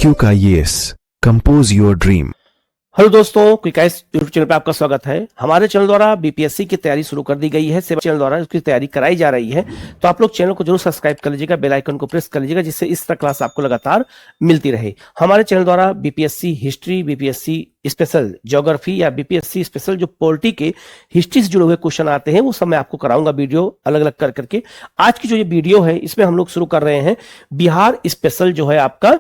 IQ का yes, compose your dream। Hello दोस्तों, क्विकाइस YouTube channel पे आपका स्वागत है। हमारे चैनल द्वारा बीपीएससी की तैयारी शुरू कर दी गई है। सेवा चैनल द्वारा इसकी तैयारी कराई जा रही है, तो आप लोग चैनल को जरूर सब्सक्राइब कर लीजिएगा, बेल आइकन को प्रेस कर लीजिएगा, जिससे इस तरह क्लास आपको लगातार मिलती रहे। हमारे चैनल द्वारा BPSC history, BPSC special geography या बीपीएससी स्पेशल जो पॉलिटी के हिस्ट्री से जुड़े हुए क्वेश्चन आते हैं, वो सब मैं आपको कराऊंगा वीडियो अलग अलग कर करके। आज की जो ये वीडियो है, इसमें हम लोग शुरू कर रहे हैं बिहार स्पेशल जो है आपका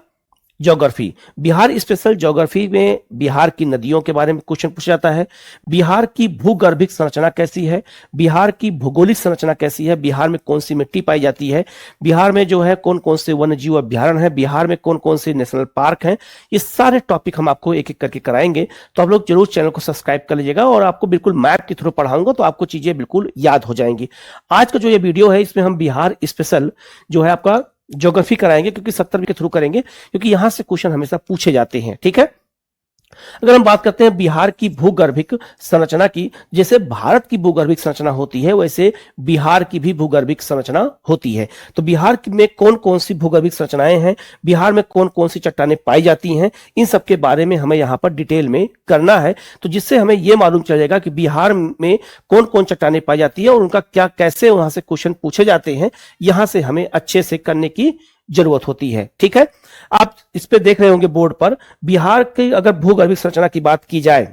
ज्योग्राफी। बिहार स्पेशल ज्योग्राफी में बिहार की नदियों के बारे में क्वेश्चन पूछा जाता है। बिहार की भूगर्भिक संरचना कैसी है, बिहार की भौगोलिक संरचना कैसी है, बिहार में कौन सी मिट्टी पाई जाती है, बिहार में जो है कौन कौन से वन्य जीव अभ्यारण्य है, बिहार में कौन कौन से नेशनल पार्क हैं, ये सारे टॉपिक हम आपको एक एक करके कराएंगे। तो आप लोग जरूर चैनल को सब्सक्राइब कर लीजिएगा, और आपको बिल्कुल मैप के थ्रू पढ़ाऊंगा तो आपको चीजें बिल्कुल याद हो जाएंगी। आज का जो ये वीडियो है, इसमें हम बिहार स्पेशल जो है आपका ज्योग्राफी कराएंगे, क्योंकि 70 के थ्रू करेंगे, क्योंकि यहां से क्वेश्चन हमेशा पूछे जाते हैं। ठीक है, अगर हम बात करते हैं बिहार की भूगर्भिक संरचना की, जैसे भारत की भूगर्भिक संरचना होती है, वैसे बिहार की भी भूगर्भिक संरचना होती है। तो बिहार में कौन कौन सी भूगर्भिक संरचनाएं हैं, बिहार में कौन कौन सी चट्टानें पाई जाती हैं, इन सब के बारे में हमें यहाँ पर डिटेल में करना है। तो जिससे हमें यह मालूम चलेगा कि बिहार में कौन कौन चट्टानें पाई जाती है और उनका क्या कैसे वहां से क्वेश्चन पूछे जाते हैं, यहां से हमें अच्छे से करने की जरूरत होती है। ठीक है, आप इस पे देख रहे होंगे बोर्ड पर, बिहार की अगर भूगर्भिक संरचना की बात की जाए,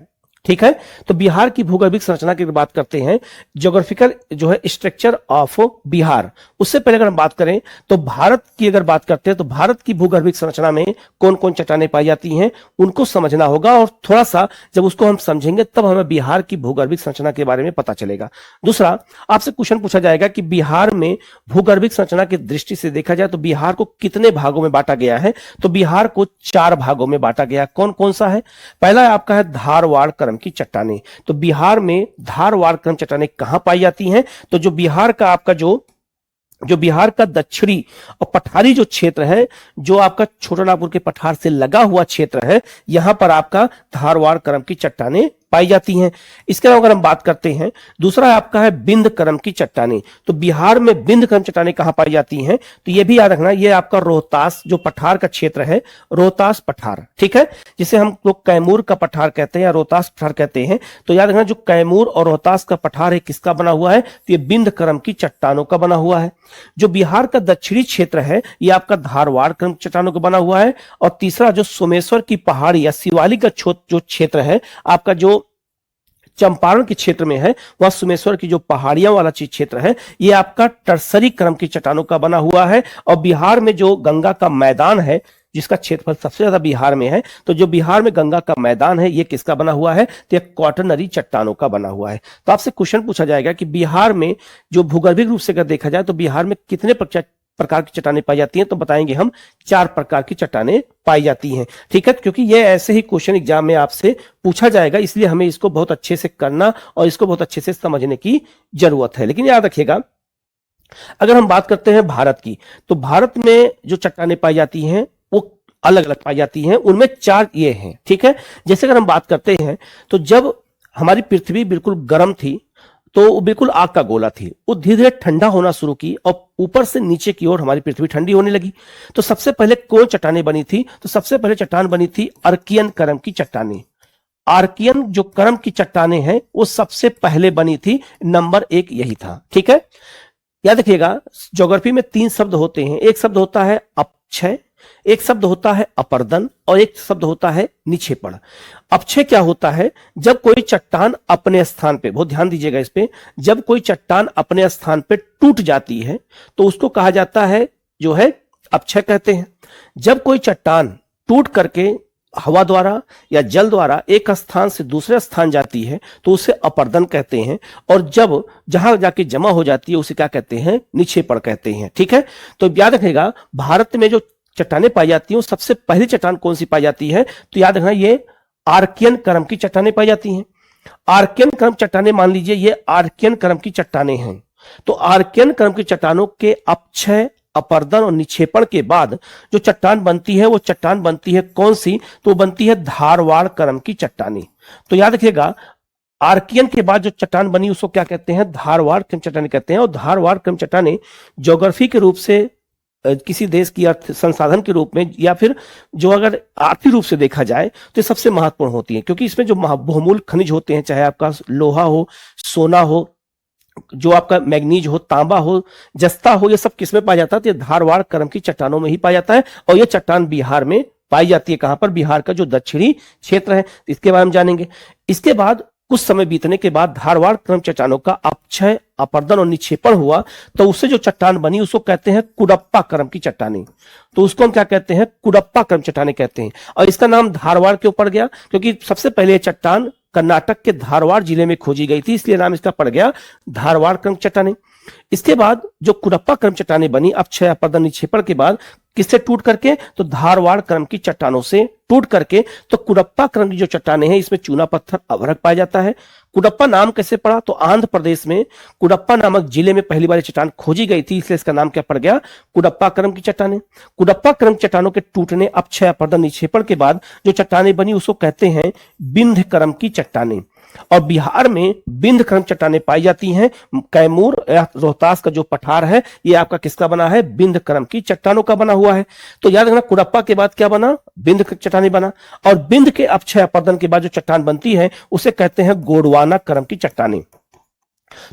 ठीक है, तो बिहार की भूगर्भिक संरचना की बात करते हैं, ज्योग्राफिकल जो है स्ट्रक्चर ऑफ बिहार। उससे पहले अगर हम बात करें तो भारत की अगर बात करते हैं, तो भारत की भूगर्भिक संरचना में कौन कौन चट्टानें पाई जाती हैं, उनको समझना होगा, और थोड़ा सा जब उसको हम समझेंगे तब हमें बिहार की भूगर्भिक संरचना के बारे में पता चलेगा। दूसरा, आपसे क्वेश्चन पूछा जाएगा कि बिहार में भूगर्भिक संरचना की दृष्टि से देखा जाए तो बिहार को कितने भागों में बांटा गया है, तो बिहार को 4 भागों में बांटा गया। कौन कौन सा है? पहला आपका है धारवाड़ की चट्टानें। तो बिहार में धारवाड़ क्रम चट्टानें कहां पाई जाती हैं? तो जो बिहार का आपका जो बिहार का दक्षिणी और पठारी जो क्षेत्र है, जो आपका छोटानागपुर के पठार से लगा हुआ क्षेत्र है, यहां पर आपका धारवाड़ क्रम की चट्टानें पाई जाती हैं। इसके अलावा अगर हम बात करते हैं, दूसरा आपका है बिंद क्रम की चट्टानें। तो बिहार में बिंद क्रम चट्टानें कहां पाई जाती हैं? तो यह भी याद रखना, यह आपका रोहतास जो पठार का क्षेत्र है, रोहतास पठार, ठीक है, जिसे हम लोग कैमूर का पठार कहते हैं या रोहतास पठार कहते हैं। तो याद रखना, जो कैमूर और रोहतास का पठार है, किसका बना हुआ है? तो यह बिंद क्रम की चट्टानों का बना हुआ है। जो बिहार का दक्षिणी क्षेत्र है, यह आपका धारवाड़ क्रम चट्टानों का बना हुआ है। और तीसरा जो सोमेश्वर की पहाड़ी या शिवालिक का जो क्षेत्र है, आपका जो चंपारण के क्षेत्र में है, वह सोमेश्वर की जो पहाड़ियां वाला क्षेत्र है, यह आपका टर्सरी क्रम की चट्टानों का बना हुआ है। और बिहार में जो गंगा का मैदान है, जिसका क्षेत्रफल सबसे ज्यादा बिहार में है, तो जो बिहार में गंगा का मैदान है, यह किसका बना हुआ है? तो यह क्वाटरनरी चट्टानों का बना हुआ है। तो आपसे क्वेश्चन पूछा जाएगा कि बिहार में जो भूगर्भिक रूप से अगर देखा जाए तो बिहार में कितने प्रकार की चट्टानें पाई जाती हैं? तो बताएंगे हम 4 प्रकार की चट्टानें पाई जाती हैं। ठीक है, क्योंकि ये ऐसे ही क्वेश्चन एग्जाम में आपसे पूछा जाएगा, इसलिए हमें इसको बहुत अच्छे से करना और इसको बहुत अच्छे से समझने की जरूरत है। लेकिन याद रखिएगा, अगर हम बात करते हैं भारत की, तो भारत में जो चट्टानें पाई जाती हैं वो अलग अलग पाई जाती हैं। उनमें 4 ये हैं। ठीक है, जैसे अगर हम बात करते हैं, तो जब हमारी पृथ्वी बिल्कुल गर्म थी, तो वो बिल्कुल आग का गोला थी, वो धीरे धीरे ठंडा होना शुरू की और ऊपर से नीचे की ओर हमारी पृथ्वी ठंडी होने लगी। तो सबसे पहले कौन चट्टानें बनी थी? तो सबसे पहले चट्टान बनी थी आर्कियन क्रम की चट्टानें। आर्कियन जो क्रम की चट्टानें हैं, वो सबसे पहले बनी थी, नंबर 1 यही था। ठीक है, याद रखिएगा, ज्योग्राफी में 3 शब्द होते हैं। एक शब्द होता है अपक्षय, एक शब्द होता है अपर्दन, और एक शब्द होता है निक्षेपण। अपक्षय क्या होता है? जब कोई चट्टान अपने स्थान पे, बहुत ध्यान दीजिएगा इस पे, जब कोई चट्टान अपने स्थान पे टूट जाती है तो उसको कहा जाता है जो है अपक्षय कहते हैं। जब कोई चट्टान टूट करके हवा द्वारा या जल द्वारा एक स्थान से दूसरे स्थान जाती है तो उसे अपर्दन कहते हैं, और जब जहां जाके जमा हो जाती है उसे क्या कहते हैं? निक्षेपण कहते हैं। ठीक है, तो याद रखिएगा, भारत में जो चट्टानें पाई जाती हैं, सबसे पहली चट्टान कौन सी पाई जाती है? तो याद रखना, ये आर्कियन क्रम की चट्टानें पाई जाती हैं। आर्कियन क्रम चट्टानें, मान लीजिए ये आर्कियन क्रम की चट्टानें हैं, तो आर्कियन क्रम की चट्टानों के अपक्षय, अपर्दन और निक्षेपण के बाद जो चट्टान बनती है, वो चट्टान बनती है कौन सी? तो बनती है धारवाड़ क्रम की चट्टानें। तो याद रखिएगा, आर्कियन के बाद जो चट्टान बनी उसको क्या कहते हैं? धारवाड़ क्रम चट्टानें कहते हैं। और धारवाड़ क्रम चट्टानें ज्योग्राफी के रूप से किसी देश की अर्थ संसाधन के रूप में या फिर जो अगर आर्थिक रूप से देखा जाए तो ये सबसे महत्वपूर्ण होती है, क्योंकि इसमें जो बहुमूल्य खनिज होते हैं, चाहे आपका लोहा हो, सोना हो, जो आपका मैग्नीज हो, तांबा हो, जस्ता हो, ये सब किसमें पाया जाता है? तो ये धारवाड़ करम की चट्टानों में ही पाया जाता है। और ये चट्टान बिहार में पाई जाती है। कहां पर? बिहार का जो दक्षिणी क्षेत्र है, इसके बारे में जानेंगे। इसके बाद कुछ समय बीतने के बाद धारवाड़ क्रम चट्टानों का अपक्षय, अपर्दन और निक्षेपण हुआ, तो उससे जो चट्टान बनी उसको कहते हैं कुडप्पा क्रम की चट्टानें। तो उसको हम क्या कहते हैं? कुडप्पा क्रम चट्टानें कहते हैं। और इसका नाम धारवाड़ क्यों पड़ गया? क्योंकि सबसे पहले ये चट्टान कर्नाटक के धारवाड़ जिले में खोजी गई थी, इसलिए नाम इसका पड़ गया धारवाड़ क्रम चट्टानें। इसके बाद जो कुडप्पा क्रम चट्टानें बनी अपक्षय, अपर्दन, निक्षेपण के बाद, किससे टूट करके? तो धारवाड़ क्रम की चट्टानों से टूट करके। तो कुडप्पा क्रम की जो चट्टानें हैं, इसमें चूना पत्थर, अभ्रक पाया जाता है। कुडप्पा नाम कैसे पड़ा? तो आंध्र प्रदेश में कुडप्पा नामक जिले में पहली बार चट्टान खोजी गई थी, इसलिए इसका नाम क्या पड़ गया? कुडप्पा क्रम की चट्टानें। कुडप्पा क्रम चट्टानों के टूटने, अपक्षय, अपर्दन, निक्षेपण के बाद जो चट्टानें बनी उसको कहते हैं बिंद क्रम की चट्टानें। और बिहार में बिंद क्रम चट्टानें पाई जाती हैं। कैमूर या रोहतास का जो पठार है, ये आपका किसका बना है? बिंद क्रम की चट्टानों का बना हुआ है। तो याद रखना, कुडप्पा के बाद क्या बना? बिंद चट्टानें बना। और बिंद के अपक्षय, अपर्दन के बाद जो चट्टान बनती है उसे कहते हैं गोंडवाना क्रम की चट्टानें।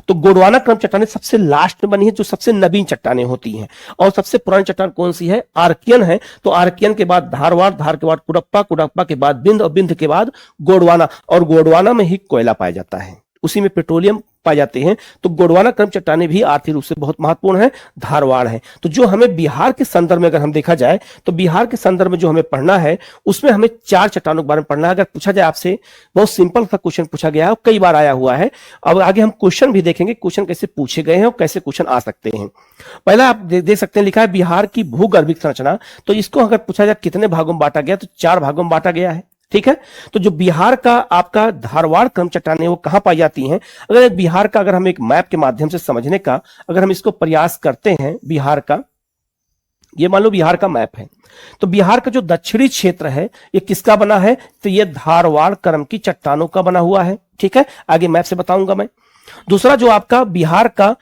तो गोंडवाना क्रम चट्टानें सबसे लास्ट में बनी है, जो सबसे नवीन चट्टानें होती हैं। और सबसे पुरानी चट्टान कौन सी है? आर्कियन है। तो आर्कियन के बाद धारवाड़, धार के बाद कुडप्पा, कुडप्पा के बाद बिंद और बिंद के बाद गोंडवाना। और गोंडवाना में ही कोयला पाया जाता है, उसी में पेट्रोलियम पाए जाते हैं। तो गोंडवाना क्रम चट्टानें भी आर्थिक रूप से बहुत महत्वपूर्ण है, धारवाड़ है। तो जो हमें बिहार के संदर्भ में अगर हम देखा जाए, तो बिहार के संदर्भ में जो हमें पढ़ना है उसमें हमें 4 चट्टानों के बारे में पढ़ना है। अगर पूछा जाए आपसे, बहुत सिंपल सा क्वेश्चन पूछा गया है, कई बार आया हुआ है। अब आगे हम क्वेश्चन भी देखेंगे, क्वेश्चन कैसे पूछे गए हैं और कैसे क्वेश्चन आ सकते हैं। पहला आप देख सकते हैं, लिखा है बिहार की भूगर्भिक संरचना। तो इसको अगर पूछा जाए कितने भागों में बांटा गया, तो 4 भागों में बांटा गया है। ठीक है। तो जो बिहार का आपका धारवाड़ क्रम चट्टानें वो कहां पाई जाती हैं? अगर बिहार का अगर हम एक मैप के माध्यम से समझने का अगर हम इसको प्रयास करते हैं, बिहार का, ये मान लो बिहार का मैप है, तो बिहार का जो दक्षिणी क्षेत्र है ये किसका बना है? तो ये धारवाड़ क्रम की चट्टानों का बना हुआ है। ठीक है, आगे मैप से बताऊंगा मैं। दूसरा जो आपका बिहार का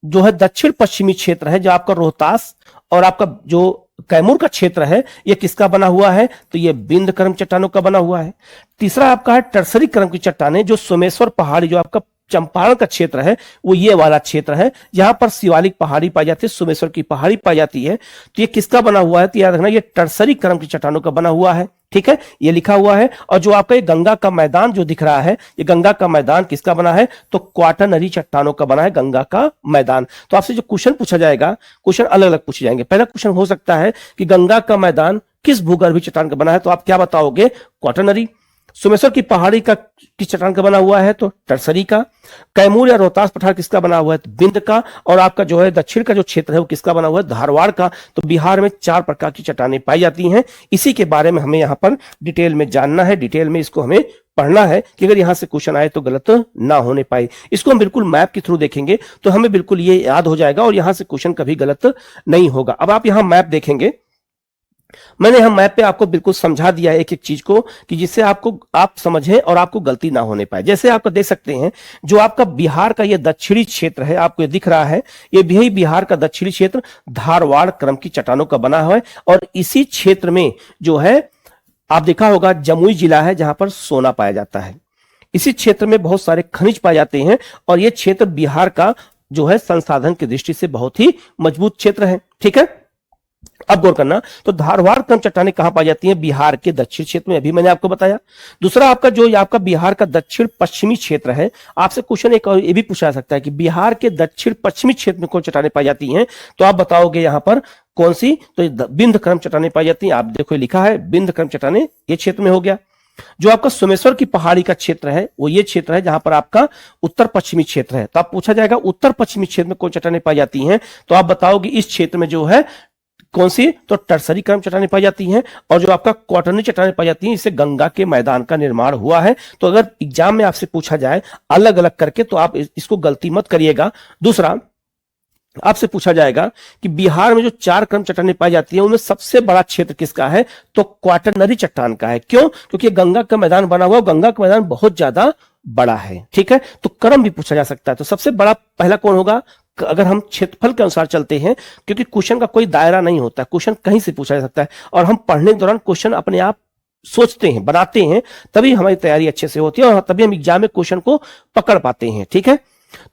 जो है दक्षिण पश्चिमी क्षेत्र है, जो आपका रोहतास और आपका जो कैमूर का क्षेत्र है, ये किसका बना हुआ है? तो ये बिंद क्रम चट्टानों का बना हुआ है। तीसरा आपका है टर्सरी क्रम की चट्टानें, जो सोमेश्वर पहाड़ी, जो आपका चंपारण का क्षेत्र है, वो ये वाला क्षेत्र है जहां पर शिवालिक पहाड़ी पाई जाती है, सोमेश्वर की पहाड़ी पाई जाती है। तो ये किसका बना हुआ है? तो याद रखना, ये टर्सरी क्रम की चट्टानों का बना हुआ है। ठीक है, ये लिखा हुआ है। और जो आपका ये गंगा का मैदान जो दिख रहा है, ये गंगा का मैदान किसका बना है? तो क्वाटरनरी चट्टानों का बना है गंगा का मैदान। तो आपसे जो क्वेश्चन पूछा जाएगा, क्वेश्चन अलग अलग पूछे जाएंगे। पहला क्वेश्चन हो सकता है कि गंगा का मैदान किस भूगर्भीय चट्टान का बना है? तो आप क्या बताओगे? क्वाटरनरी। सोमेश्वर की पहाड़ी का किस चट्टान का बना हुआ है? तो टर्सरी का। कैमूर या रोहतास पठार किसका बना हुआ है? तो बिंद का। और आपका जो है दक्षिण का जो क्षेत्र है वो किसका बना हुआ है? धारवाड़ का। तो बिहार में 4 प्रकार की चट्टानें पाई जाती हैं। इसी के बारे में हमें यहाँ पर डिटेल में जानना है, डिटेल में इसको हमें पढ़ना है कि अगर यहां से क्वेश्चन आए तो गलत ना होने पाए। इसको हम बिल्कुल मैप के थ्रू देखेंगे तो हमें बिल्कुल ये याद हो जाएगा और यहां से क्वेश्चन कभी गलत नहीं होगा। अब आप यहां मैप देखेंगे, मैंने यहां मैप पे आपको बिल्कुल समझा दिया है एक एक चीज को, कि जिससे आप समझें और आपको गलती ना होने पाए। जैसे आपको देख सकते हैं, जो आपका बिहार का ये दक्षिणी क्षेत्र है, आपको ये दिख रहा है, ये भी बिहार का दक्षिणी क्षेत्र धारवाड़ क्रम की चट्टानों का बना हुआ है। और इसी क्षेत्र में जो है आप देखा होगा जमुई जिला है जहां पर सोना पाया जाता है। इसी क्षेत्र में बहुत सारे खनिज पाए जाते हैं और यह क्षेत्र बिहार का जो है संसाधन की दृष्टि से बहुत ही मजबूत क्षेत्र है। ठीक है, अब गौर करना, तो धारवाड़ क्रम चट्टानें कहां पाई जाती हैं? बिहार के दक्षिण क्षेत्र में, अभी मैंने आपको बताया। दूसरा आपका जो आपका बिहार का दक्षिण पश्चिमी क्षेत्र है, आपसे क्वेश्चन एक और ये भी पूछा जा सकता है कि बिहार के दक्षिण पश्चिमी क्षेत्र में कौन चट्टानें पाई जाती हैं? तो आप बताओगे यहां पर कौन सी? तो बिंद क्रम चट्टानें पाई जाती हैं। आप देखो लिखा है बिंद क्रम चट्टानें, ये क्षेत्र में हो गया। जो आपका सोमेश्वर की पहाड़ी का क्षेत्र है वो ये क्षेत्र है जहां पर आपका उत्तर पश्चिमी क्षेत्र है। तो आप पूछा जाएगा उत्तर पश्चिमी क्षेत्र में कौन चट्टानें पाई जाती हैं? तो आप बताओगे इस क्षेत्र में जो है कौन सी? तो टर्सरी क्रम चट्टानें पाई जाती हैं। और जो आपका क्वाटरनरी चट्टानें पाई जाती हैं, इससे गंगा के मैदान का निर्माण हुआ है। तो अगर एग्जाम में आपसे पूछा जाए अलग अलग करके तो आप इसको गलती मत करिएगा। दूसरा आपसे पूछा जाएगा कि बिहार में जो 4 क्रम चट्टानें पाई जाती हैं उनमें सबसे बड़ा क्षेत्र किसका है? तो क्वाटरनरी चट्टान का है। क्यों? क्योंकि गंगा का मैदान बना हुआ, गंगा का मैदान बहुत ज्यादा बड़ा है। ठीक है, तो क्रम भी पूछा जा सकता है। तो सबसे बड़ा पहला कौन होगा? अगर हम क्षेत्रफल के अनुसार चलते हैं, क्योंकि क्वेश्चन का कोई दायरा नहीं होता, क्वेश्चन कहीं से पूछा जा सकता है, और हम पढ़ने के दौरान क्वेश्चन अपने आप सोचते हैं, बनाते हैं, तभी हमारी तैयारी अच्छे से होती है और तभी हम एग्जाम में क्वेश्चन को पकड़ पाते हैं। ठीक है,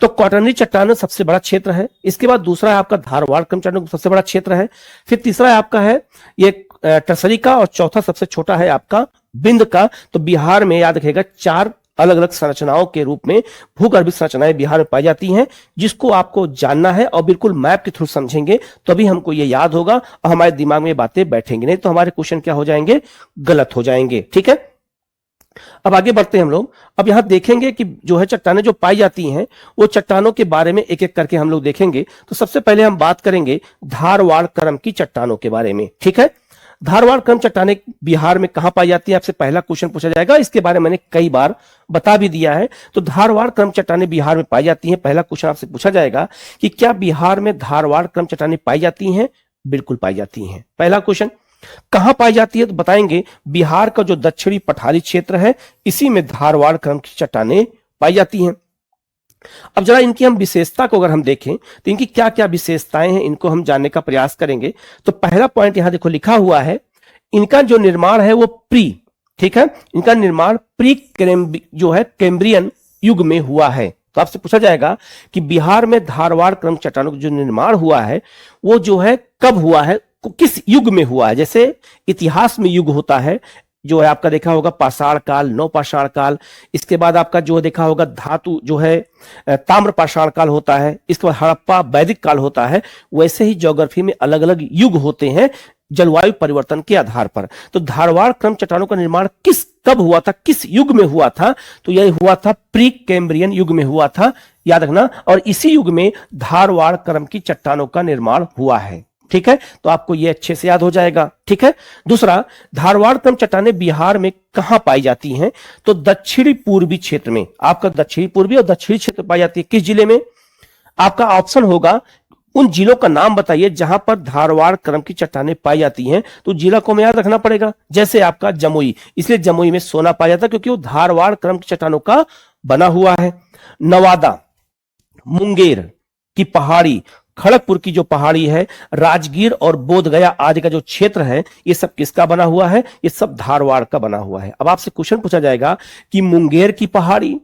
तो क्वाटरनरी चट्टान सबसे बड़ा क्षेत्र है। इसके बाद दूसरा है आपका धारवाड़ क्रम चट्टान सबसे बड़ा क्षेत्र है। फिर तीसरा है आपका है ये टर्सरी का, और चौथा सबसे छोटा है आपका बिंद का। तो बिहार में याद रखिएगा 4 अलग अलग संरचनाओं के रूप में भूगर्भिक संरचनाएं बिहार में पाई जाती हैं, जिसको आपको जानना है और बिल्कुल मैप के थ्रू समझेंगे तभी हमको ये याद होगा और हमारे दिमाग में बातें बैठेंगी, नहीं तो हमारे क्वेश्चन क्या हो जाएंगे, गलत हो जाएंगे। ठीक है, अब आगे बढ़ते हैं हम लोग। अब यहां देखेंगे कि जो है चट्टानें जो पाई जाती हैं वो चट्टानों के बारे में एक एक करके हम लोग देखेंगे। तो सबसे पहले हम बात करेंगे धारवाड़ क्रम की चट्टानों के बारे में। ठीक है, धारवाड़ क्रम चट्टानें बिहार में कहां पाई जाती है, आपसे पहला क्वेश्चन पूछा जाएगा। इसके बारे में मैंने कई बार बता भी दिया है। तो धारवाड़ क्रम चट्टानें बिहार में पाई जाती हैं। पहला क्वेश्चन आपसे पूछा जाएगा कि क्या बिहार में धारवाड़ क्रम चट्टानें पाई जाती हैं? बिल्कुल पाई जाती हैं। पहला क्वेश्चन कहां पाई जाती है, तो बताएंगे बिहार का जो दक्षिणी पठारी क्षेत्र है इसी में धारवाड़ क्रम की चट्टानें पाई जाती हैं। अब जरा इनकी हम विशेषता को अगर हम देखें तो इनकी क्या क्या विशेषताएं हैं, इनको हम जानने का प्रयास करेंगे। तो पहला पॉइंट यहां देखो लिखा हुआ है, इनका जो निर्माण है वो ठीक है, इनका निर्माण जो है कैम्ब्रियन युग में हुआ है। तो आपसे पूछा जाएगा कि बिहार में धारवाड़ क्रम चट्टानों का जो निर्माण हुआ है वो जो है कब हुआ है, किस युग में हुआ है। जैसे इतिहास में युग होता है, जो है आपका देखा होगा पाषाण काल, नवपाषाण काल, इसके बाद आपका जो देखा होगा धातु जो है ताम्र पाषाण काल होता है, इसके बाद हड़प्पा वैदिक काल होता है। वैसे ही ज्योग्राफी में अलग अलग युग होते हैं जलवायु परिवर्तन के आधार पर। तो धारवाड़ क्रम चट्टानों का निर्माण कब हुआ था, किस युग में हुआ था, तो यह हुआ था प्री कैम्ब्रियन युग में हुआ था, याद रखना। और इसी युग में धारवाड़ क्रम की चट्टानों का निर्माण हुआ है। ठीक है, तो आपको यह अच्छे से याद हो जाएगा। ठीक है, दूसरा, धारवाड़ क्रम चट्टानें बिहार में कहां पाई जाती हैं, तो दक्षिणी पूर्वी क्षेत्र में। आपका दक्षिणी पूर्वी और दक्षिणी क्षेत्र पाई जाती है। किस जिले में? आपका ऑप्शन होगा उन जिलों का नाम बताइए जहां पर धारवाड़ क्रम की चट्टानें पाई जाती हैं। तो जिला को हमें याद रखना पड़ेगा, जैसे आपका जमुई, इसलिए जमुई में सोना पाया जाता है क्योंकि वो धारवाड़ क्रम की चट्टानों का बना हुआ है। नवादा, मुंगेर की पहाड़ी, खड़गपुर की जो पहाड़ी है, राजगीर और बोधगया आदि का जो क्षेत्र है, ये सब किसका बना हुआ है? ये सब धारवाड़ का बना हुआ है। अब आपसे क्वेश्चन पूछा जाएगा कि मुंगेर की पहाड़ी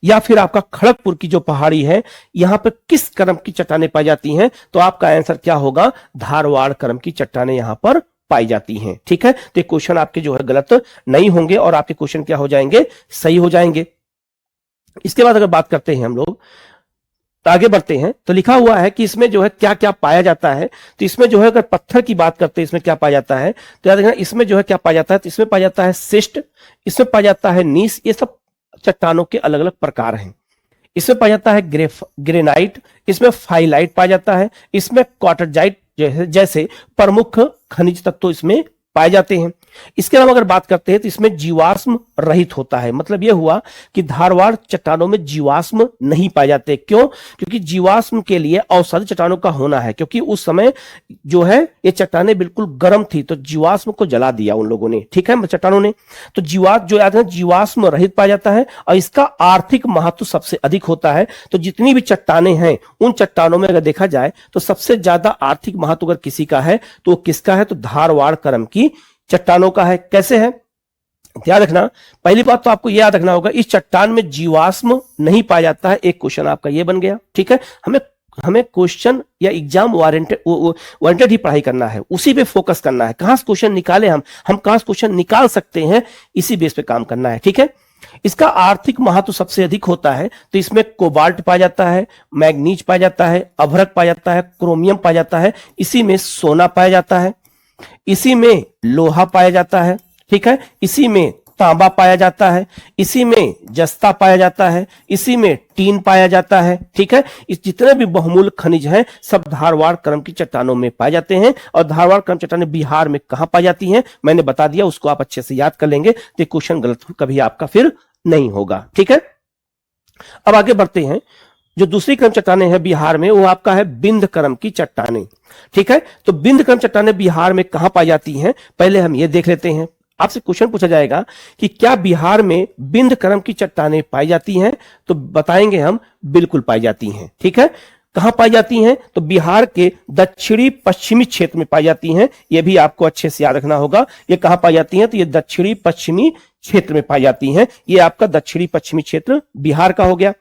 या फिर आपका खड़गपुर की जो पहाड़ी है, यहां पर किस क्रम की चट्टानें पाई जाती हैं? तो आपका आंसर क्या होगा? धारवाड़ क्रम की चट्टानें यहां पर पाई जाती हैं। ठीक है, तो क्वेश्चन आपके जो है गलत नहीं होंगे और आपके क्वेश्चन क्या हो जाएंगे? सही हो जाएंगे। इसके बाद अगर बात करते हैं हम लोग, तो आगे बढ़ते हैं। तो लिखा हुआ है कि इसमें जो है क्या क्या पाया जाता है। तो इसमें जो है अगर पत्थर की बात करते हैं इसमें क्या पाया जाता है, तो याद रखना इसमें जो है क्या पाया जाता है, तो इसमें पाया जाता है शिस्ट, इसमें पाया जाता है नीस। ये सब चट्टानों के अलग अलग प्रकार हैं। इसमें पाया जाता है ग्रेनाइट, इसमें फाइलाइट पाया जाता है, इसमें क्वार्टरजाइट जैसे प्रमुख खनिज तत्व इसमें पाए जाते हैं। इसके अलावा अगर बात करते हैं तो इसमें जीवाश्म रहित होता है। मतलब यह हुआ कि धारवाड़ चट्टानों में जीवाश्म नहीं पाए जाते। क्यों? क्योंकि जीवाश्म के लिए औषधि चट्टानों का होना है, क्योंकि उस समय जो है ये चट्टानें बिल्कुल गर्म थी तो जीवाश्म को जला दिया उन लोगों ने। ठीक है, चट्टानों ने। तो जीवाश्म रहित पाया जाता है और इसका आर्थिक महत्व सबसे अधिक होता है। तो जितनी भी चट्टानें हैं उन चट्टानों में अगर देखा जाए तो सबसे ज्यादा आर्थिक महत्व अगर किसी का है तो किसका है? तो धारवाड़ क्रम की चट्टानों का है। कैसे है? ध्यान रखना, पहली बात तो आपको याद रखना होगा इस चट्टान में जीवाश्म नहीं पाया जाता है। एक क्वेश्चन आपका ये बन गया। ठीक है, हमें क्वेश्चन या एग्जाम वारंटेड ही पढ़ाई करना है, उसी पे फोकस करना है। कहां से क्वेश्चन निकाले हम कहां से क्वेश्चन निकाल सकते हैं, इसी बेस पे काम करना है। ठीक है, इसका आर्थिक महत्व सबसे अधिक होता है। तो इसमें कोबाल्ट पाया जाता है, मैग्नीज पाया जाता है, अभ्रक पाया जाता है, क्रोमियम पाया जाता है, इसी में सोना पाया जाता है, इसी में लोहा पाया जाता है। ठीक है, इसी में तांबा पाया जाता है, इसी में जस्ता पाया जाता है, इसी में टीन पाया जाता है। ठीक है, इस जितने भी बहुमूल्य खनिज हैं सब धारवाड़ क्रम की चट्टानों में पाए जाते हैं। और धारवाड़ क्रम चट्टानें बिहार में कहां पाई जाती हैं मैंने बता दिया, उसको आप अच्छे से याद कर लेंगे तो क्वेश्चन गलत कभी आपका फिर नहीं होगा। ठीक है, अब आगे बढ़ते हैं। जो दूसरी क्रम चट्टानें हैं बिहार में वो आपका है बिंद क्रम की चट्टानें। ठीक है, तो बिंद क्रम चट्टानें बिहार में कहां पाई जाती हैं पहले हम ये देख लेते हैं। आपसे क्वेश्चन पूछा जाएगा कि क्या बिहार में बिंद क्रम की चट्टानें पाई जाती हैं, तो बताएंगे हम बिल्कुल पाई जाती हैं। ठीक है, कहां पाई जाती हैं? तो बिहार के दक्षिणी पश्चिमी क्षेत्र में पाई जाती हैं। यह भी आपको अच्छे से याद रखना होगा। ये कहां पाई जाती हैं? तो ये दक्षिणी पश्चिमी क्षेत्र में पाई जाती हैं। ये आपका दक्षिणी पश्चिमी क्षेत्र बिहार का हो गया।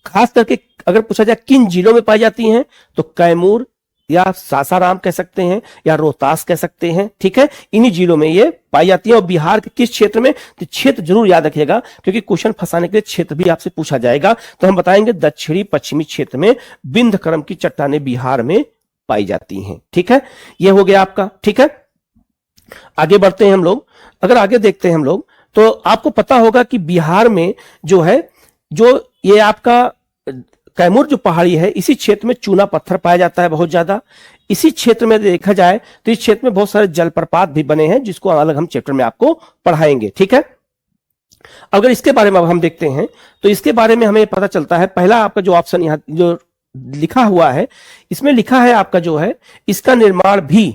खास करके अगर पूछा जाए किन जिलों में पाई जाती हैं, तो कैमूर या सासाराम कह सकते हैं या रोहतास कह सकते हैं। ठीक है, इन्हीं जिलों में ये पाई जाती है। और बिहार के किस क्षेत्र में? तो क्षेत्र जरूर याद रखिएगा, क्योंकि क्वेश्चन फंसाने के लिए क्षेत्र भी आपसे पूछा जाएगा। तो हम बताएंगे दक्षिणी पश्चिमी क्षेत्र में विंध्यक्रम की चट्टानें बिहार में पाई जाती हैं। ठीक है, यह हो गया आपका। ठीक है, आगे बढ़ते हैं हम लोग। अगर आगे देखते हैं हम लोग, तो आपको पता होगा कि बिहार में जो है, जो ये आपका कैमूर जो पहाड़ी है, इसी क्षेत्र में चूना पत्थर पाया जाता है बहुत ज्यादा। इसी क्षेत्र में देखा जाए तो इस क्षेत्र में बहुत सारे जलप्रपात भी बने हैं, जिसको अलग हम चैप्टर में आपको पढ़ाएंगे। ठीक है, अगर इसके बारे में अब हम देखते हैं तो इसके बारे में हमें पता चलता है। पहला आपका जो ऑप्शन यहाँ जो लिखा हुआ है, इसमें लिखा है आपका जो है, इसका निर्माण भी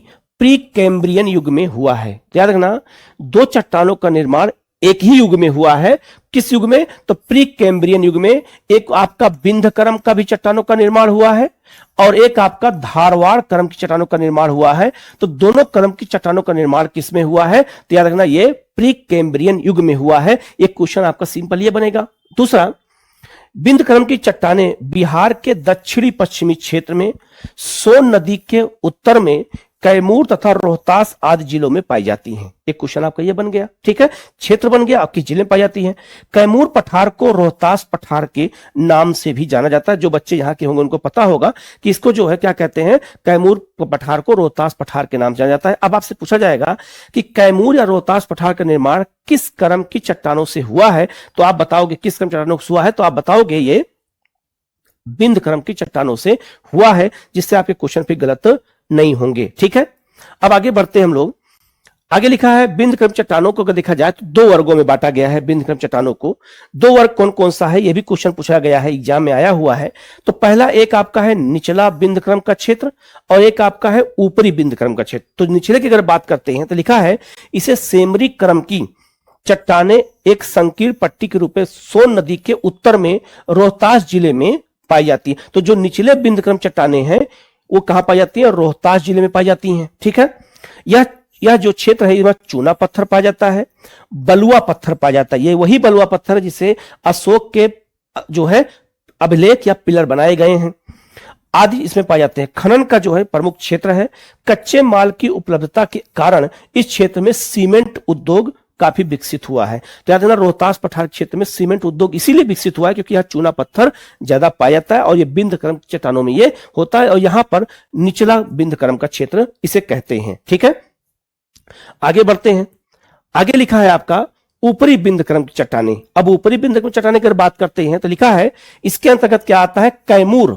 प्री कैम्ब्रियन युग में हुआ है। याद रखना, दो चट्टानों का निर्माण एक ही युग में हुआ है। किस युग में? तो प्री कैम्ब्रियन युग में। एक आपका विंध्यक्रम का भी चट्टानों का निर्माण हुआ है और एक आपका धारवाड़ क्रम की चट्टानों का निर्माण हुआ है। तो दोनों क्रम की चट्टानों का निर्माण किस में हुआ है? तो याद रखना, ये प्री कैम्ब्रियन युग में हुआ है। एक क्वेश्चन आपका सिंपल ये बनेगा। दूसरा, विंध्यक्रम की चट्टानें बिहार के दक्षिणी पश्चिमी क्षेत्र में सोन नदी के उत्तर में कैमूर तथा रोहतास आदि जिलों में पाई जाती हैं। एक क्वेश्चन आपका ये बन गया। ठीक है, क्षेत्र बन गया, आपकी जिले में पाई जाती हैं। कैमूर पठार को रोहतास पठार के नाम से भी जाना जाता है। जो बच्चे यहाँ के होंगे उनको पता होगा कि इसको जो है क्या कहते हैं, कैमूर पठार को रोहतास पठार के नाम से जाना जाता है। अब आपसे पूछा जाएगा कि कैमूर या रोहतास पठार का निर्माण किस क्रम की चट्टानों से हुआ है, तो आप बताओगे किस क्रम चट्टानों से हुआ है, तो आप बताओगे ये विंध्यक्रम की चट्टानों से हुआ है, जिससे आपके क्वेश्चन फिर गलत नहीं होंगे। ठीक है, अब आगे बढ़ते हैं हम लोग। आगे लिखा है विंध्यक्रम चट्टानों को अगर देखा जाए तो दो वर्गों में बांटा गया है। विंध्यक्रम चट्टानों को दो वर्ग कौन कौन सा है, यह भी क्वेश्चन पूछा गया है, एग्जाम में आया हुआ है। तो पहला एक आपका है निचला विंध्यक्रम का क्षेत्र और एक आपका है ऊपरी विंध्यक्रम का क्षेत्र। तो निचले की अगर बात करते हैं तो लिखा है इसे सेमरी क्रम की चट्टानें एक संकीर्ण पट्टी के रूप में सोन नदी के उत्तर में रोहतास जिले में पाई जाती है। तो जो निचले विंध्यक्रम चट्टानें हैं वो कहां पाई जाती है? रोहतास जिले में पाई जाती हैं। ठीक है, यह जो क्षेत्र है इसमें चूना पत्थर पाया जाता है, बलुआ पत्थर पाया जाता है। ये वही बलुआ पत्थर है जिसे अशोक के जो है अभिलेख या पिलर बनाए गए हैं आदि इसमें पाए जाते हैं। खनन का जो है प्रमुख क्षेत्र है। कच्चे माल की उपलब्धता के कारण इस क्षेत्र में सीमेंट उद्योग काफी विकसित हुआ है। तो याद रखना, रोहतास पठार क्षेत्र में सीमेंट उद्योग इसीलिए विकसित हुआ है क्योंकि यहाँ चूना पत्थर ज्यादा पाया जाता है और ये विंध्यक्रम चट्टानों में ये होता है। और यहाँ पर निचला विंध्यक्रम का क्षेत्र इसे कहते हैं। ठीक है, आगे बढ़ते हैं। आगे लिखा है आपका ऊपरी विंध्यक्रम की चट्टानें। अब ऊपरी विंध्यक्रम चट्टानें की अगर बात करते हैं तो लिखा है इसके अंतर्गत क्या आता है? कैमूर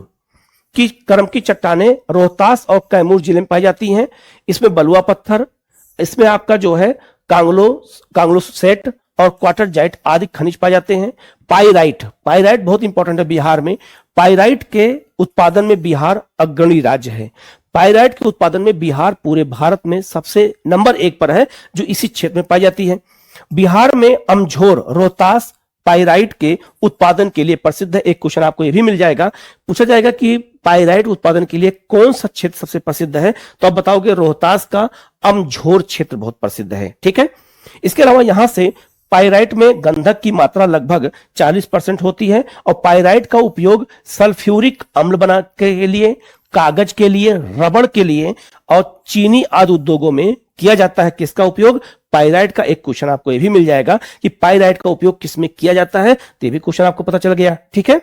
की क्रम की चट्टानें रोहतास और कैमूर जिले में पाई जाती हैं। इसमें बलुआ पत्थर, इसमें आपका जो है कांगलोसेट और क्वार्टरजाइट आदि खनिज पाए जाते हैं। पाइराइट बहुत इंपॉर्टेंट है बिहार में। पाइराइट के उत्पादन में बिहार अग्रणी राज्य है। पाइराइट के उत्पादन में बिहार पूरे भारत में सबसे नंबर 1 पर है, जो इसी क्षेत्र में पाई जाती है। बिहार में अमझोर रोहतास पाइराइट के उत्पादन के लिए प्रसिद्ध है। एक क्वेश्चन आपको यह भी मिल जाएगा, पूछा जाएगा कि पाइराइट उत्पादन के लिए कौन सा क्षेत्र सबसे प्रसिद्ध है, तो आप बताओगे रोहतास का अमझोर क्षेत्र बहुत प्रसिद्ध है। ठीक है, इसके अलावा यहां से पाइराइट में गंधक की मात्रा लगभग 40% होती है और पाइराइट का उपयोग सल्फ्यूरिक अम्ल बनाने के लिए, कागज के लिए, रबड़ के लिए और चीनी आदि उद्योगों में किया जाता है। किसका उपयोग? पाइराइट का। एक क्वेश्चन आपको यह भी मिल जाएगा कि पाइराइट का उपयोग किसमें किया जाता है, तो यह भी क्वेश्चन आपको पता चल गया। ठीक है,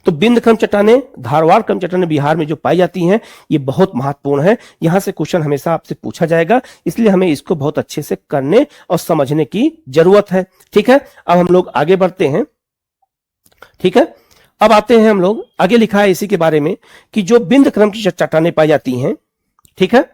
तो विंध्यक्रम चट्टानें, धारवाड़ क्रम चट्टानें बिहार में जो पाई जाती हैं ये बहुत महत्वपूर्ण है। यहां से क्वेश्चन हमेशा आपसे पूछा जाएगा, इसलिए हमें इसको बहुत अच्छे से करने और समझने की जरूरत है। ठीक है, अब हम लोग आगे बढ़ते हैं। ठीक है, अब आते हैं हम लोग आगे। लिखा है इसी के बारे में कि जो विंध्यक्रम की चट्टानें पाई जाती हैं, ठीक है,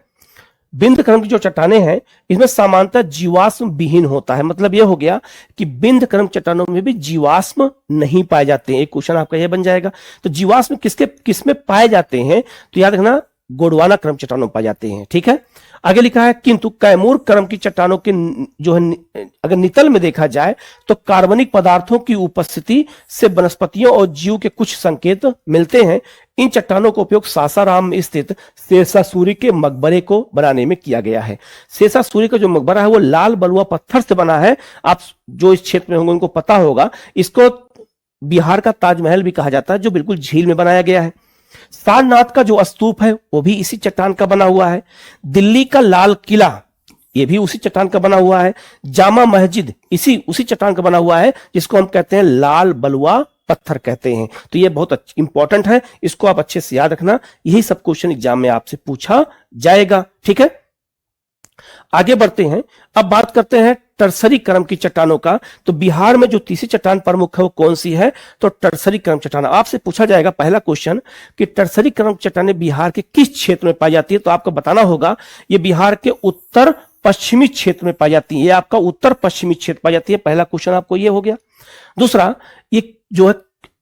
विंध्यक्रम की जो चट्टानें हैं इसमें सामान्यतः जीवाश्म विहीन होता है। मतलब यह हो गया कि विंध्यक्रम चट्टानों में भी जीवाश्म नहीं पाए जाते हैं। एक क्वेश्चन आपका यह बन जाएगा। तो जीवाश्म किसमें पाए जाते हैं, तो याद रखना गोंडवाना क्रम चट्टानों में पाए जाते हैं। ठीक है, आगे लिखा है किंतु कैमूर क्रम की चट्टानों के जो है अगर नितल में देखा जाए तो कार्बनिक पदार्थों की उपस्थिति से वनस्पतियों और जीव के कुछ संकेत मिलते हैं। इन चट्टानों का उपयोग सासाराम में स्थित शेषासुरी के मकबरे को बनाने में किया गया है। शेषासुरी का जो मकबरा है वो लाल बलुआ पत्थर से बना है। आप जो इस क्षेत्र में होंगे उनको पता होगा, इसको बिहार का ताजमहल भी कहा जाता है, जो बिल्कुल झील में बनाया गया है। सारनाथ का जो स्तूप है वो भी इसी चट्टान का बना हुआ है। दिल्ली का लाल किला ये भी उसी चट्टान का बना हुआ है। जामा मस्जिद उसी चट्टान का बना हुआ है, जिसको हम कहते हैं लाल बलुआ पत्थर कहते हैं। तो ये बहुत इंपॉर्टेंट है, इसको आप अच्छे से याद रखना, यही सब क्वेश्चन एग्जाम में आपसे पूछा जाएगा। ठीक है, आगे बढ़ते हैं। अब बात करते हैं टर्सरी क्रम की चट्टानों का। तो बिहार में जो तीसरी चट्टान प्रमुख है वो कौन सी है? तो टर्सरी क्रम चट्टान। आपसे पूछा जाएगा पहला क्वेश्चन कि टर्सरी क्रम चट्टानें बिहार के किस क्षेत्र में पाई जाती है? तो आपको बताना होगा ये बिहार के उत्तर पश्चिमी क्षेत्र में पाई जाती है। ये आपका उत्तर पश्चिमी क्षेत्र पाई जाती है। पहला क्वेश्चन आपको ये हो गया। दूसरा, ये जो है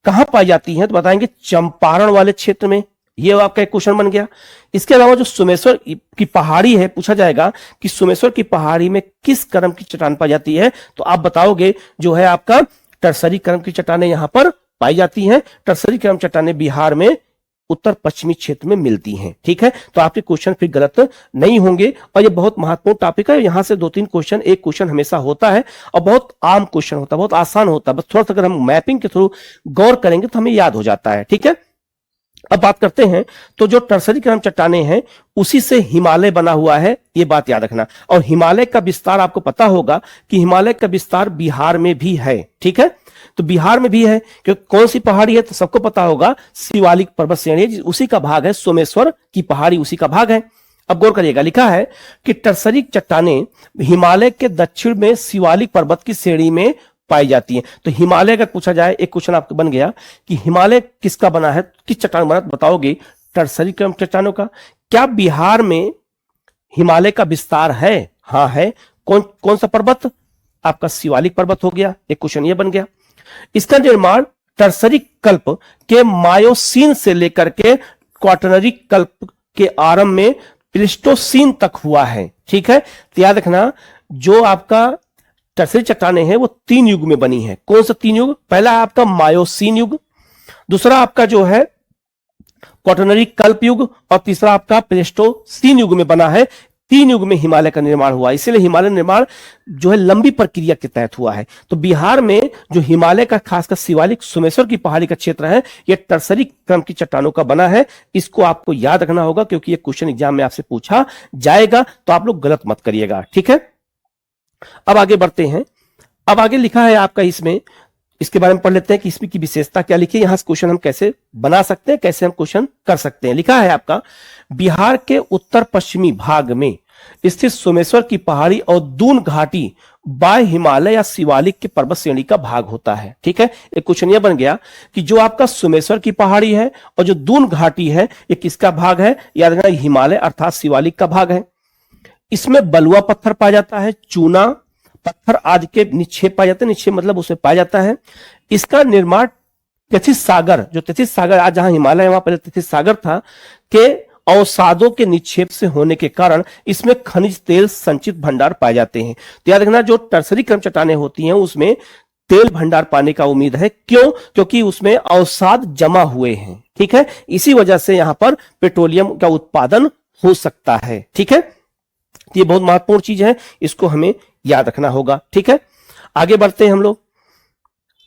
कहां पाई जाती है? तो बताएंगे चंपारण वाले क्षेत्र में। ये आपका एक क्वेश्चन बन गया। इसके अलावा जो सोमेश्वर की पहाड़ी है, पूछा जाएगा कि सोमेश्वर की पहाड़ी में किस क्रम की चट्टान पाई जाती है? तो आप बताओगे जो है आपका टर्सरी क्रम की चट्टानें यहां पर पाई जाती हैं। टर्सरी क्रम चट्टानें बिहार में उत्तर पश्चिमी क्षेत्र में मिलती हैं। ठीक है, तो आपके क्वेश्चन फिर गलत नहीं होंगे। और ये बहुत महत्वपूर्ण टॉपिक है, यहां से 2-3 क्वेश्चन, एक क्वेश्चन हमेशा होता है और बहुत आम क्वेश्चन होता है, बहुत आसान होता है। बस थोड़ा सा अगर हम मैपिंग के थ्रू गौर करेंगे तो हमें याद हो जाता है। ठीक है, अब बात करते हैं तो जो टर्सरी क्रम चट्टानें हैं उसी से हिमालय बना हुआ है, ये बात याद रखना। और हिमालय का विस्तार आपको पता होगा कि हिमालय का विस्तार बिहार में भी है। ठीक है, तो बिहार में भी है, क्योंकि कौन सी पहाड़ी है? तो सबको पता होगा शिवालिक पर्वत श्रेणी, उसी का भाग है। सोमेश्वर की पहाड़ी उसी का भाग है। अब गौर करिएगा, लिखा है कि टर्सरी चट्टानें हिमालय के दक्षिण में शिवालिक पर्वत की श्रेणी में पाई जाती है। तो हिमालय का पूछा जाए, एक क्वेश्चन आपको बन गया कि हिमालय किसका बना है, किस चट्टान बना, बताओगे टर्सरी क्रम चट्टानों का। क्या बिहार में हिमालय का विस्तार है? हाँ है। कौन सा पर्वत? आपका शिवालिक पर्वत हो गया, एक क्वेश्चन ये बन गया। इसका निर्माण टर्सरी कल्प के मायोसीन से लेकर के क्वाटरनरी कल्प के आरंभ में प्लीस्टोसीन तक हुआ है। ठीक है, तो याद रखना जो आपका टर्सरी चट्टानें हैं वो 3 युग में बनी है। कौन सा 3 युग? पहला है आपका मायोसीन युग, दूसरा आपका जो है क्वाटरनरी कल्प युग, और तीसरा आपका प्लेस्टोसीन युग में बना है। 3 युग में हिमालय का निर्माण हुआ, इसीलिए हिमालय निर्माण जो है लंबी प्रक्रिया के तहत हुआ है। तो बिहार में जो हिमालय का खासकर शिवालिक सोमेश्वर की पहाड़ी का क्षेत्र है, यह टर्सरी क्रम की चट्टानों का बना है। इसको आपको याद रखना होगा क्योंकि यह क्वेश्चन एग्जाम में आपसे पूछा जाएगा, तो आप लोग गलत मत करिएगा। ठीक है, अब आगे बढ़ते हैं। अब आगे लिखा है आपका इसके बारे में पढ़ लेते हैं कि इसमें की विशेषता क्या लिखी है, यहां से क्वेश्चन हम कैसे बना सकते हैं, कैसे हम क्वेश्चन कर सकते हैं। लिखा है आपका बिहार के उत्तर पश्चिमी भाग में स्थित सोमेश्वर की पहाड़ी और दून घाटी बाय हिमालय या शिवालिक के पर्वत श्रेणी का भाग होता है। ठीक है, एक क्वेश्चन यह बन गया कि जो आपका सोमेश्वर की पहाड़ी है और जो दून घाटी है ये किसका भाग है? याद रखना हिमालय अर्थात शिवालिक का भाग है। इसमें बलुआ पत्थर पाया जाता है, चूना पत्थर आदि के निक्षेप पाए जाते हैं। निक्षेप मतलब उसमें पाया जाता है। इसका निर्माण तथिस सागर, जो तथिस सागर आज जहां हिमालय है वहां पहले तथिस सागर था, के अवसादों के निक्षेप से होने के कारण इसमें खनिज तेल संचित भंडार पाए जाते हैं। तो याद रखना जो टर्सरी क्रम चट्टानें होती हैं उसमें तेल भंडार पाने का उम्मीद है। क्यों? क्योंकि उसमें अवसाद जमा हुए हैं। ठीक है, इसी वजह से यहां पर पेट्रोलियम का उत्पादन हो सकता है। ठीक है, ये बहुत महत्वपूर्ण चीज है, इसको हमें याद रखना होगा। ठीक है, आगे बढ़ते हैं हम लोग।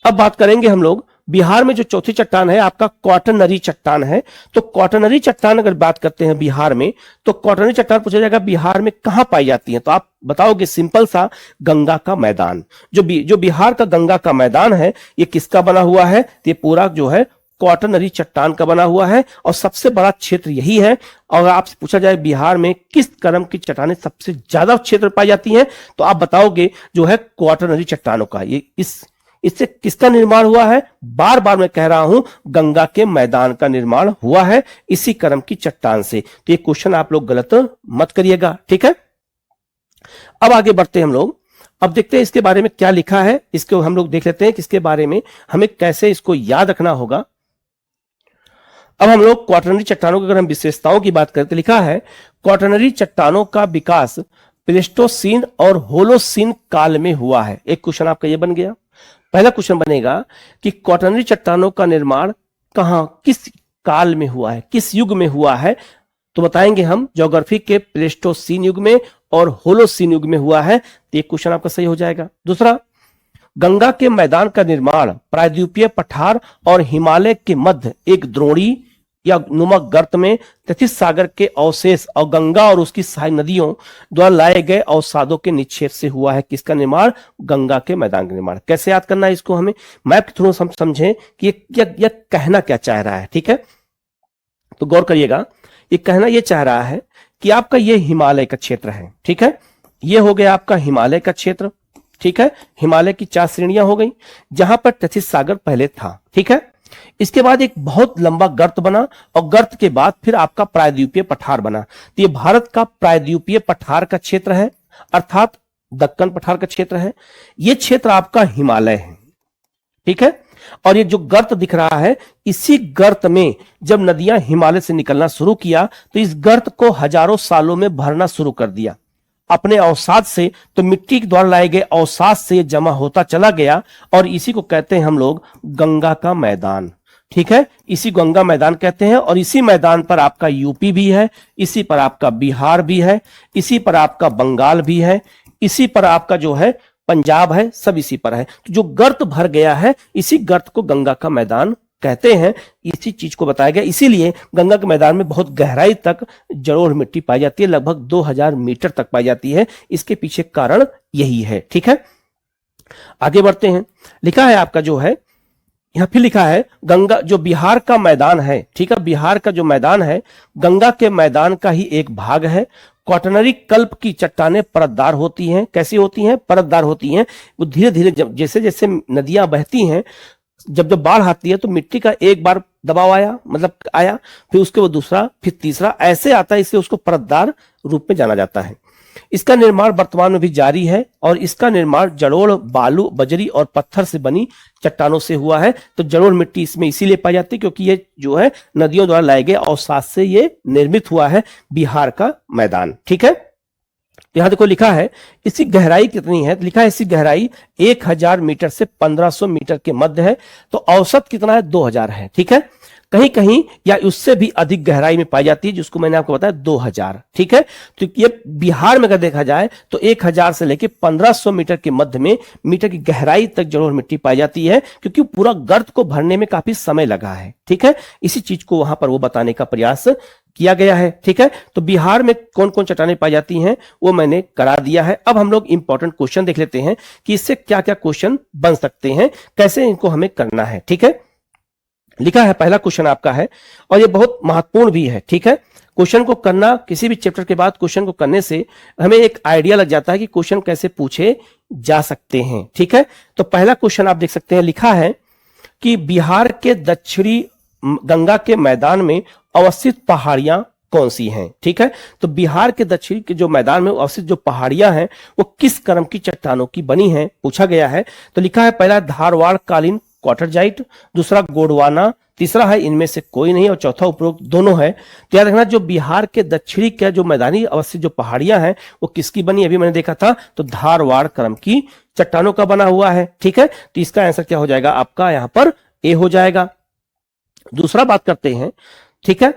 अब बात करेंगे हम लोग बिहार में जो चौथी चट्टान है आपका क्वाटरनरी चट्टान है। तो क्वाटरनरी चट्टान अगर बात करते हैं बिहार में, तो क्वाटरनरी चट्टान पूछा जाएगा बिहार में कहां पाई जाती है? तो आप बताओगे सिंपल सा, गंगा का मैदान। जो बिहार का गंगा का मैदान है ये किसका बना हुआ है? ये पूरा जो है क्वाटरनरी चट्टान का बना हुआ है और सबसे बड़ा क्षेत्र यही है। और आपसे पूछा जाए बिहार में किस क्रम की चट्टानें सबसे ज्यादा क्षेत्र पाई जाती हैं, तो आप बताओगे जो है क्वाटरनरी चट्टानों का। ये इससे किसका निर्माण हुआ है? बार बार मैं कह रहा हूं, गंगा के मैदान का निर्माण हुआ है इसी क्रम की चट्टान से। तो ये क्वेश्चन आप लोग गलत मत करिएगा। ठीक है, अब आगे बढ़ते हैं हम लोग। अब देखते हैं इसके बारे में क्या लिखा है, इसको हम लोग देख लेते हैं कि इसके बारे में हमें कैसे इसको याद रखना होगा। अब हम लोग क्वाटरनरी चट्टानों की अगर हम विशेषताओं की बात करते, लिखा है क्वाटरनरी चट्टानों का विकास प्लेस्टोसीन और होलोसीन काल में हुआ है। एक क्वेश्चन आपका ये बन गया। पहला क्वेश्चन बनेगा कि क्वाटरनरी चट्टानों का निर्माण कहां, किस काल में हुआ है, किस युग में हुआ है, तो बताएंगे हम ज्योग्राफी के प्लेस्टोसीन युग में और होलोसीन युग में हुआ है। तो एक क्वेश्चन आपका सही हो जाएगा। दूसरा, गंगा के मैदान का निर्माण प्रायद्वीपीय पठार और हिमालय के मध्य एक द्रोणी या नुमा गर्त में तथित सागर के अवशेष और गंगा और उसकी सहायक नदियों द्वारा लाए गए अवसादों के निक्षेप से हुआ है। किसका निर्माण? गंगा के मैदान का निर्माण। कैसे याद करना है इसको, हमें मैप के थ्रू हम समझें कि ये कहना क्या चाह रहा है। ठीक है, तो गौर करिएगा, ये कहना ये चाह रहा है कि आपका ये हिमालय का क्षेत्र है। ठीक है, ये हो गया आपका हिमालय का क्षेत्र। ठीक है, हिमालय की 4 श्रेणियां हो गई जहां पर तथित सागर पहले था। ठीक है, इसके बाद एक बहुत लंबा गर्त बना और गर्त के बाद फिर आपका प्रायद्वीपीय पठार बना। तो ये भारत का प्रायद्वीपीय पठार का क्षेत्र है, अर्थात दक्कन पठार का क्षेत्र है। ये क्षेत्र आपका हिमालय है। ठीक है, और ये जो गर्त दिख रहा है, इसी गर्त में जब नदियां हिमालय से निकलना शुरू किया तो इस गर्त को हजारों सालों में भरना शुरू कर दिया अपने अवसाद से। तो मिट्टी के द्वारा लाए गए अवसाद से ये जमा होता चला गया और इसी को कहते हैं हम लोग गंगा का मैदान। ठीक है, इसी गंगा मैदान कहते हैं। और इसी मैदान पर आपका यूपी भी है, इसी पर आपका बिहार भी है, इसी पर आपका बंगाल भी है, इसी पर आपका जो है पंजाब है, सब इसी पर है। तो जो गर्त भर गया है, इसी गर्त को गंगा का मैदान कहते हैं। इसी चीज को बताया गया, इसीलिए गंगा के मैदान में बहुत गहराई तक जलोढ़ मिट्टी पाई जाती है, लगभग 2000 मीटर तक पाई जाती है। इसके पीछे कारण यही है। ठीक है, आगे बढ़ते हैं। लिखा है आपका जो है, यहां फिर लिखा है गंगा जो बिहार का मैदान है। ठीक है, बिहार का जो मैदान है गंगा के मैदान का ही एक भाग है। क्वाटरनरी कल्प की चट्टानें परतदार होती हैं। कैसी होती हैं? परतदार होती हैं। वो धीरे धीरे जैसे जैसे नदियां बहती हैं, जब जब बाढ़ आती है तो मिट्टी का एक बार दबाव आया, मतलब आया, फिर उसके वो दूसरा, फिर तीसरा, ऐसे आता है, इसलिए उसको परतदार रूप में जाना जाता है। इसका निर्माण वर्तमान में भी जारी है और इसका निर्माण जलोढ़, बालू, बजरी और पत्थर से बनी चट्टानों से हुआ है। तो जलोढ़ मिट्टी इसमें इसीलिए पाई जाती है क्योंकि ये जो है नदियों द्वारा लाए गए अवसाद से ये निर्मित हुआ है बिहार का मैदान। ठीक है, यहां देखो लिखा है इसकी गहराई कितनी है, तो लिखा है इसकी गहराई 1000 मीटर से 1500 मीटर के मध्य है। तो औसत कितना है? 2000 है। ठीक है, कहीं कहीं या उससे भी अधिक गहराई में पाई जाती है, जिसको मैंने आपको बताया 2000। ठीक है, तो ये बिहार में अगर देखा जाए तो 1000 से लेकर 1500 मीटर के मध्य में मीटर की गहराई तक जलोढ़ मिट्टी पाई जाती है, क्योंकि पूरा गर्त को भरने में काफी समय लगा है। ठीक है, इसी चीज को वहां पर वो बताने का प्रयास किया गया है। ठीक है, तो बिहार में कौन कौन चट्टानें पाई जाती हैं वो मैंने करा दिया है। अब हम लोग इंपॉर्टेंट क्वेश्चन देख लेते हैं कि इससे क्या क्या क्वेश्चन बन सकते हैं, कैसे इनको हमें करना है। ठीक है, लिखा है पहला क्वेश्चन आपका है और ये बहुत महत्वपूर्ण भी है। ठीक है, क्वेश्चन को करना, किसी भी चैप्टर के बाद क्वेश्चन को करने से हमें एक आइडिया लग जाता है कि क्वेश्चन कैसे पूछे जा सकते हैं। ठीक है, तो पहला क्वेश्चन आप देख सकते हैं, लिखा है कि बिहार के दक्षिणी गंगा के मैदान में अवस्थित पहाड़ियां कौन सी हैं। ठीक है, तो बिहार के दक्षिण के जो मैदान में अवस्थित जो पहाड़ियां हैं वो किस क्रम की चट्टानों की बनी हैं, पूछा गया है। तो लिखा है पहला धारवाड़ कालीन क्वार्टरजाइट, दूसरा गोंडवाना, तीसरा है इनमें से कोई नहीं और चौथा उपरोक्त दोनों है। तो याद रखना जो बिहार के दक्षिणी के जो मैदानी अवस्थित जो पहाड़ियां हैं वो किसकी बनी, अभी मैंने देखा था, तो धारवाड़ क्रम की चट्टानों का बना हुआ है। ठीक है, तो इसका आंसर क्या हो जाएगा आपका, यहां पर ए हो जाएगा। दूसरा बात करते हैं। ठीक है,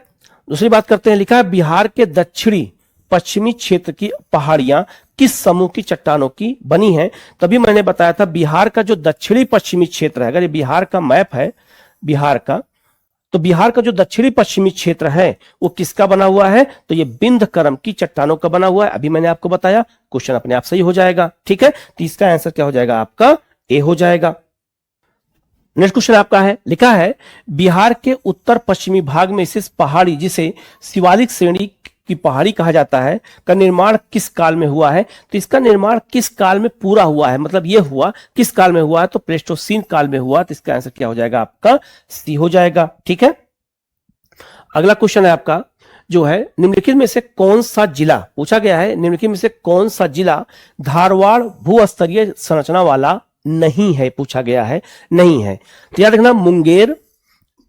दूसरी बात करते हैं, लिखा है बिहार के दक्षिणी पश्चिमी क्षेत्र की पहाड़ियां किस समूह की चट्टानों की बनी हैं। तभी मैंने बताया था बिहार का जो दक्षिणी पश्चिमी क्षेत्र है, अगर ये बिहार का मैप है बिहार का, तो बिहार का जो दक्षिणी पश्चिमी क्षेत्र है वो किसका बना हुआ है, तो ये बिंद क्रम की चट्टानों का बना हुआ है। अभी मैंने आपको बताया, क्वेश्चन अपने आप सही हो जाएगा। ठीक है, तो इसका आंसर क्या हो जाएगा आपका, ए हो जाएगा। नेक्स्ट क्वेश्चन आपका है, लिखा है बिहार के उत्तर पश्चिमी भाग में स्थित पहाड़ी जिसे शिवालिक श्रेणी की पहाड़ी कहा जाता है का निर्माण किस काल में हुआ है। तो इसका निर्माण किस काल में पूरा हुआ है, मतलब ये हुआ किस काल में हुआ है, तो प्लेस्टोसीन काल में हुआ। तो इसका आंसर क्या हो जाएगा आपका, सी हो जाएगा। ठीक है, अगला क्वेश्चन है आपका जो है निम्नलिखित में से कौन सा जिला, पूछा गया है निम्नलिखित में से कौन सा जिला धारवाड़ भूस्तरीय संरचना वाला नहीं है, पूछा गया है, नहीं है। तो याद रखना मुंगेर,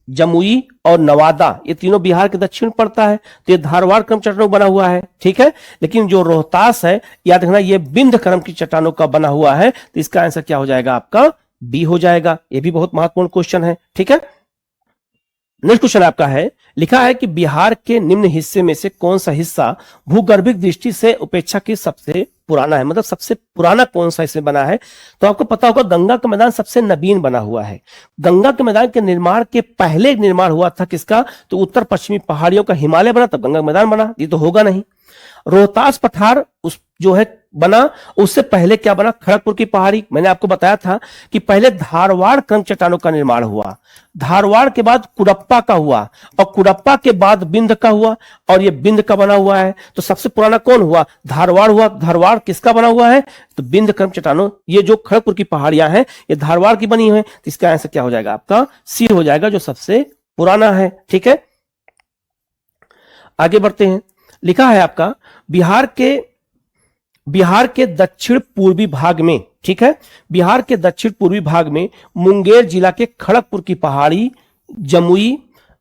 जमुई और नवादा, ये तीनों बिहार के दक्षिण पड़ता है, तो ये धारवाड़ क्रम चट्टानों बना हुआ है, ठीक है। लेकिन जो रोहतास है, याद रखना, ये बिंद क्रम की चट्टानों का बना हुआ है, तो इसका आंसर क्या हो जाएगा आपका? बी हो जाएगा। ये भी बहुत महत्वपूर्ण क्वेश्चन है, ठीक है। नेक्स्ट क्वेश्चन आपका है, लिखा है कि बिहार के निम्न हिस्से में से कौन सा हिस्सा भूगर्भिक दृष्टि से अपेक्षाकृत सबसे पुराना है, मतलब सबसे पुराना कौन सा इसमें बना है? तो आपको पता होगा गंगा का मैदान सबसे नवीन बना हुआ है। गंगा के मैदान के निर्माण के पहले निर्माण हुआ था किसका? तो उत्तर पश्चिमी पहाड़ियों का हिमालय बना, तब गंगा का मैदान बना, ये तो होगा नहीं। रोहतास पठार उस जो है बना, उससे पहले क्या बना? खड़गपुर की पहाड़ी। मैंने आपको बताया था कि पहले धारवाड़ क्रम चट्टानों का निर्माण हुआ, धारवाड़ के बाद कुडप्पा का हुआ, और कुडप्पा के बाद बिंद का हुआ, और ये बिंद का बना हुआ है। तो सबसे पुराना कौन हुआ? धारवाड़ हुआ। धारवाड़ किसका बना हुआ है? तो बिंद क्रम चट्टानों, ये जो खड़गपुर की पहाड़ियां हैं ये धारवाड़ की बनी हुई है, तो इसका आंसर क्या हो जाएगा आपका? सी हो जाएगा, जो सबसे पुराना है, ठीक है। आगे बढ़ते हैं, लिखा है आपका बिहार के दक्षिण पूर्वी भाग में, ठीक है, बिहार के दक्षिण पूर्वी भाग में मुंगेर जिला के खड़गपुर की पहाड़ी, जमुई,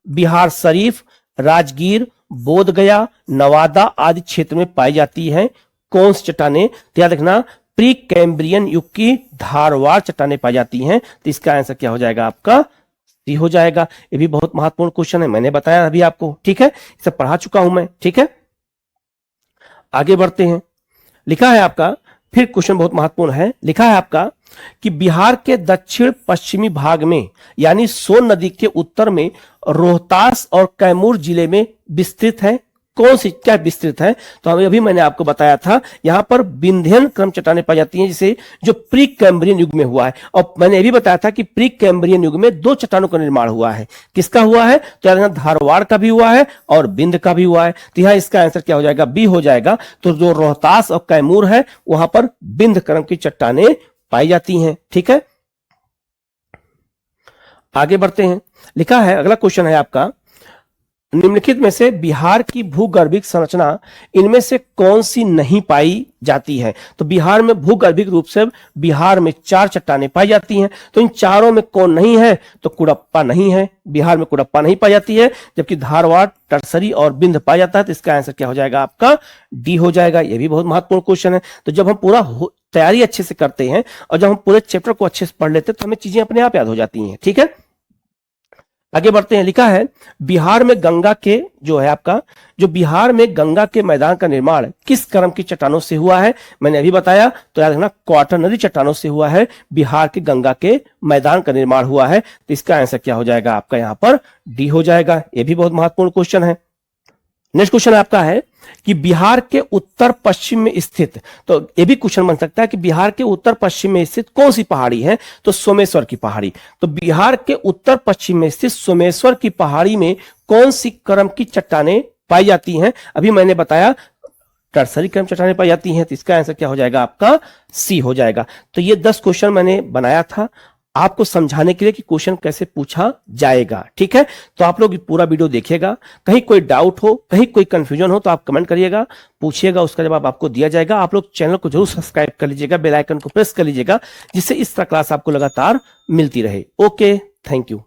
बिहार शरीफ, राजगीर, बोधगया, नवादा आदि क्षेत्र में पाई जाती है कौन सी चट्टानें? तो याद रखना, प्री कैम्ब्रियन युग की धारवाड़ चट्टानें पाई जाती हैं, तो इसका आंसर क्या हो जाएगा आपका? सी हो जाएगा। ये भी बहुत महत्वपूर्ण क्वेश्चन है, मैंने बताया अभी आपको, ठीक है, इसे पढ़ा चुका हूं मैं, ठीक है। आगे बढ़ते हैं, लिखा है आपका, फिर क्वेश्चन बहुत महत्वपूर्ण है, लिखा है आपका कि बिहार के दक्षिण पश्चिमी भाग में यानी सोन नदी के उत्तर में रोहतास और कैमूर जिले में विस्तृत है कौन सी? क्या विस्तृत है? तो अभी मैंने आपको बताया था, यहां पर विंध्यन क्रम चट्टानें पाई जाती हैं, जिसे जो प्री कैम्ब्रियन युग में हुआ है। और मैंने ये भी बताया था कि प्री कैम्ब्रियन युग में दो चट्टानों का निर्माण हुआ है। किसका हुआ है? तो यार धारवाड़ का भी हुआ है और बिंद का भी हुआ है, तो यहां इसका आंसर क्या हो जाएगा? बी हो जाएगा। तो जो रोहतास और कैमूर है वहां पर बिंद क्रम की चट्टानें पाई जाती हैं, ठीक है। आगे बढ़ते हैं, लिखा है, अगला क्वेश्चन है आपका, निम्नलिखित में से बिहार की भूगर्भिक संरचना इनमें से कौन सी नहीं पाई जाती है? तो बिहार में भूगर्भिक रूप से बिहार में 4 चट्टानें पाई जाती हैं, तो इन चारों में कौन नहीं है? तो कुडप्पा नहीं है, बिहार में कुडप्पा नहीं पाई जाती है, जबकि धारवाड़, टरसरी और बिंद पाया जाता है, तो इसका आंसर क्या हो जाएगा आपका? डी हो जाएगा। यह भी बहुत महत्वपूर्ण क्वेश्चन है। तो जब हम पूरा तैयारी अच्छे से करते हैं और जब हम पूरे चैप्टर को अच्छे से पढ़ लेते हैं तो हमें चीजें अपने आप याद हो जाती हैं, ठीक है। आगे बढ़ते हैं, लिखा है, बिहार में गंगा के जो है आपका, जो बिहार में गंगा के मैदान का निर्माण किस क्रम की चट्टानों से हुआ है? मैंने अभी बताया, तो याद रखना, क्वाटरनरी चट्टानों से हुआ है बिहार के गंगा के मैदान का निर्माण हुआ है, तो इसका आंसर क्या हो जाएगा आपका? यहां पर डी हो जाएगा। यह भी बहुत महत्वपूर्ण क्वेश्चन है। नेक्स्ट क्वेश्चन आपका है कि बिहार के उत्तर पश्चिम में स्थित, तो ये भी क्वेश्चन बन सकता है कि बिहार के उत्तर पश्चिम में स्थित कौन सी पहाड़ी है? तो सोमेश्वर की पहाड़ी। तो बिहार के उत्तर पश्चिम में स्थित सोमेश्वर की पहाड़ी में कौन सी क्रम की चट्टानें पाई जाती हैं? अभी मैंने बताया टर्सरी क्रम चट्टानें पाई जाती हैं, तो इसका आंसर क्या हो जाएगा आपका? सी हो जाएगा। तो ये 10 क्वेश्चन मैंने बनाया था आपको समझाने के लिए कि क्वेश्चन कैसे पूछा जाएगा, ठीक है। तो आप लोग पूरा वीडियो देखिएगा, कहीं कोई डाउट हो, कहीं कोई कंफ्यूजन हो तो आप कमेंट करिएगा, पूछिएगा, उसका जवाब आपको दिया जाएगा। आप लोग चैनल को जरूर सब्सक्राइब कर लीजिएगा, बेल आइकन को प्रेस कर लीजिएगा, जिससे इस तरह क्लास आपको लगातार मिलती रहे। Okay, thank you.